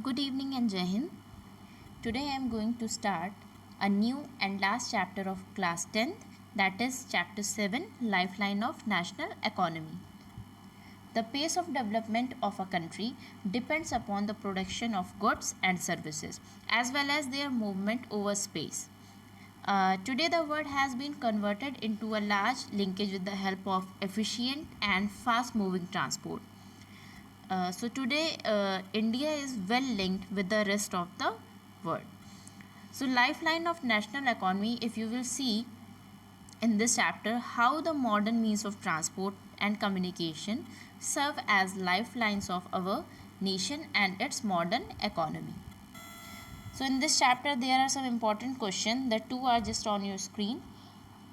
Good evening and Jai Hind. Today I am going to start a new and last chapter of class 10th, that is chapter 7, Lifeline of National Economy. The pace of development of a country depends upon the production of goods and services as well as their movement over space. Today the word has been converted into a large linkage with the help of efficient and fast moving transport. So today India is well linked with the rest of the world. So lifeline of national economy, if you will see in this chapter how the modern means of transport and communication serve as lifelines of our nation and its modern economy. So in this chapter there are some important questions. The two are just on your screen.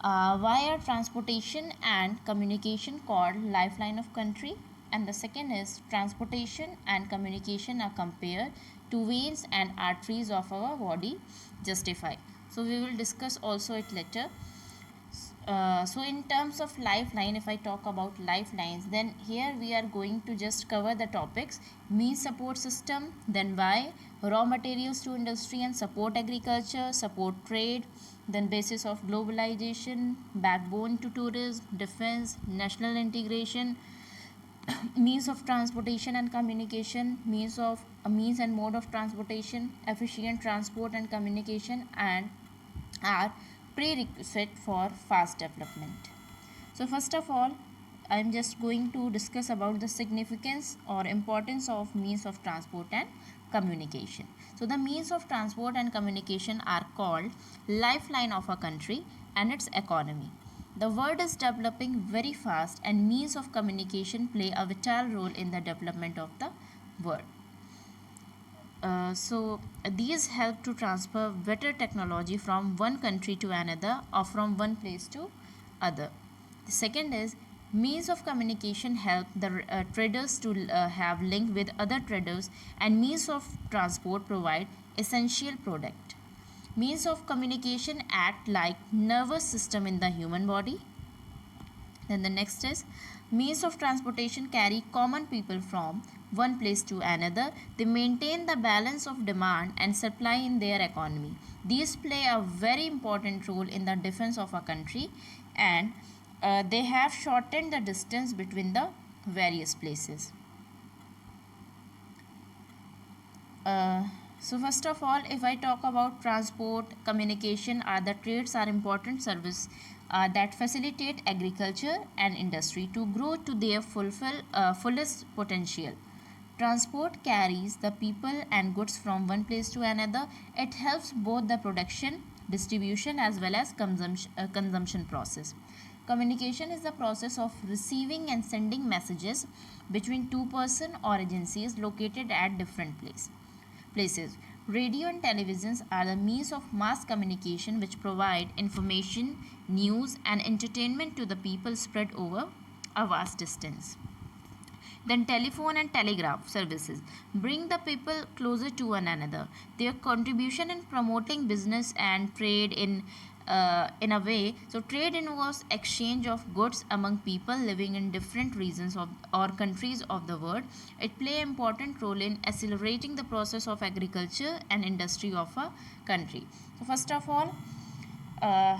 Why are transportation and communication called lifeline of country? And the second is transportation and communication are compared to veins and arteries of our body justify. So we will discuss also it later. So in terms of lifeline, if I talk about lifelines, then here we are going to just cover the topics: mean support system, then why, raw materials to industry and support agriculture, support trade, then basis of globalization, backbone to tourism, defense, national integration, means of transportation and communication, means and mode of transportation, efficient transport and communication, and are prerequisite for fast development. So first of all, I am just going to discuss about the significance or importance of means of transport and communication. So the means of transport and communication are called lifeline of a country and its economy. The world is developing very fast and means of communication play a vital role in the development of the world. So these help to transfer better technology from one country to another or from one place to other. The second is means of communication help the traders to have link with other traders, and means of transport provide essential product. Means of communication act like nervous system in the human body. Then the next is means of transportation carry common people from one place to another. They maintain the balance of demand and supply in their economy. These play a very important role in the defense of a country, and they have shortened the distance between the various places. So first of all, if I talk about transport, communication are the trades are important service that facilitate agriculture and industry to grow to their fullest potential. Transport carries the people and goods from one place to another. It helps both the production, distribution as well as consumption process. Communication is the process of receiving and sending messages between two person or agencies located at different places. Radio and televisions are the means of mass communication which provide information, news, and entertainment to the people spread over a vast distance. Then telephone and telegraph services bring the people closer to one another. Their contribution in promoting business and trade in a way. So trade involves exchange of goods among people living in different regions of or countries of the world. It play an important role in accelerating the process of agriculture and industry of a country. So first of all, uh,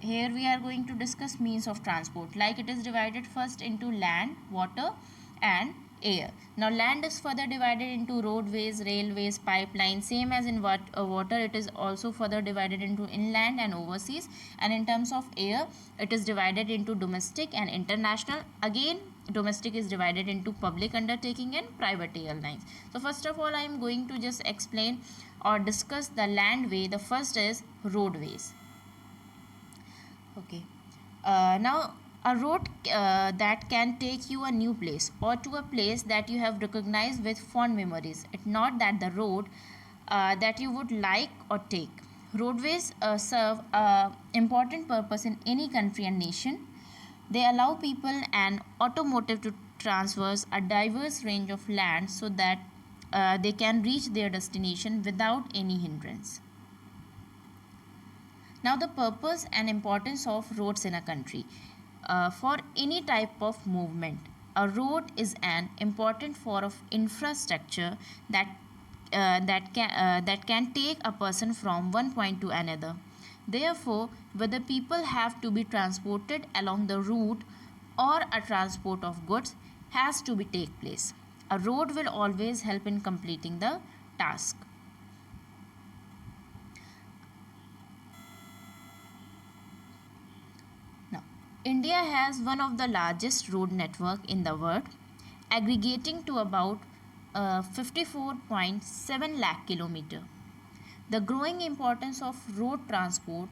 here we are going to discuss means of transport. Like it is divided first into land, water, and air. Now land is further divided into roadways, railways, pipelines. Same as in water, it is also further divided into inland and overseas. And in terms of air, it is divided into domestic and international. Again, domestic is divided into public undertaking and private airlines. So first of all, I am going to just explain or discuss the land way. The first is roadways. Okay. Now a road that can take you a new place or to a place that you have recognized with fond memories. It's not that the road that you would like or take. Roadways serve a important purpose in any country and nation. They allow people and automotive to traverse a diverse range of land so that they can reach their destination without any hindrance. Now, the purpose and importance of roads in a country. For any type of movement, a road is an important form of infrastructure that that can take a person from one point to another. Therefore, whether people have to be transported along the route or a transport of goods has to be take place. A road will always help in completing the task. Now, India has one of the largest road network in the world, aggregating to about 54.7 lakh kilometer. The growing importance of road transport